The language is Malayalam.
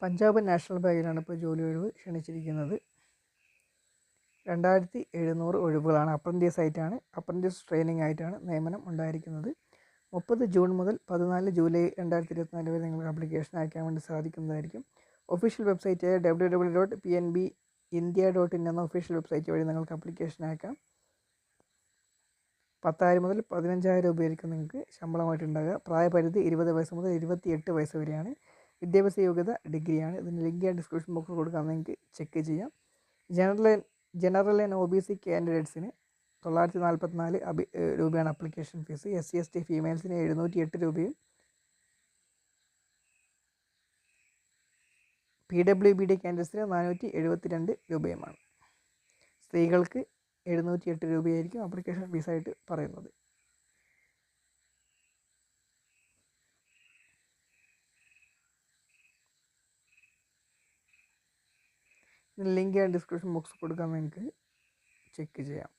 പഞ്ചാബ് നാഷണൽ ബാങ്കിലാണ് ഇപ്പോൾ ജോലി ഒഴിവ് ക്ഷണിച്ചിരിക്കുന്നത്. 2700 ഒഴിവുകളാണ്. അപ്രൻറ്റീസ് ട്രെയിനിങ് ആയിട്ടാണ് നിയമനം ഉണ്ടായിരിക്കുന്നത്. 30 ജൂൺ മുതൽ 14 ജൂലൈ 2024 വരെ നിങ്ങൾക്ക് ആപ്ലിക്കേഷൻ അയക്കാൻ വേണ്ടി സാധിക്കുന്നതായിരിക്കും. ഒഫീഷ്യൽ വെബ്സൈറ്റായ www.pnbindia.in എന്ന ഒഫീഷ്യൽ വെബ്സൈറ്റ് വഴി നിങ്ങൾക്ക് ആപ്ലിക്കേഷൻ അയക്കാം. 10,000 മുതൽ 15,000 രൂപയായിരിക്കും നിങ്ങൾക്ക് ശമ്പളമായിട്ടുണ്ടാകുക. പ്രായപരിധി 20 വയസ്സ് മുതൽ 28 വയസ്സ് വരെയാണ്. വിദ്യാഭ്യാസ യോഗ്യത ഡിഗ്രിയാണ്. ഇതിൻ്റെ ലിങ്ക് ഞാൻ ഡിസ്ക്രിപ്ഷൻ ബോക്സിൽ കൊടുക്കാൻ നിങ്ങൾക്ക് ചെക്ക് ചെയ്യാം. ജനറൽ ആൻഡ് OBC കാൻഡിഡേറ്റ്സിന് 944 രൂപയാണ് ആപ്ലിക്കേഷൻ ഫീസ്. SC/ST ഫീമെയിൽസിന് 708 രൂപയും PWBD കാൻഡിഡേറ്റ്സിന് 472 രൂപയുമാണ്. സ്ത്രീകൾക്ക് 708 രൂപയായിരിക്കും ആപ്ലിക്കേഷൻ ഫീസായിട്ട് പറയുന്നത്. ലിങ്ക് ഞാൻ ഡിസ്ക്രിപ്ഷൻ ബോക്സിൽ കൊടുക്കാൻ നിങ്ങൾക്ക് ചെക്ക് ചെയ്യാം.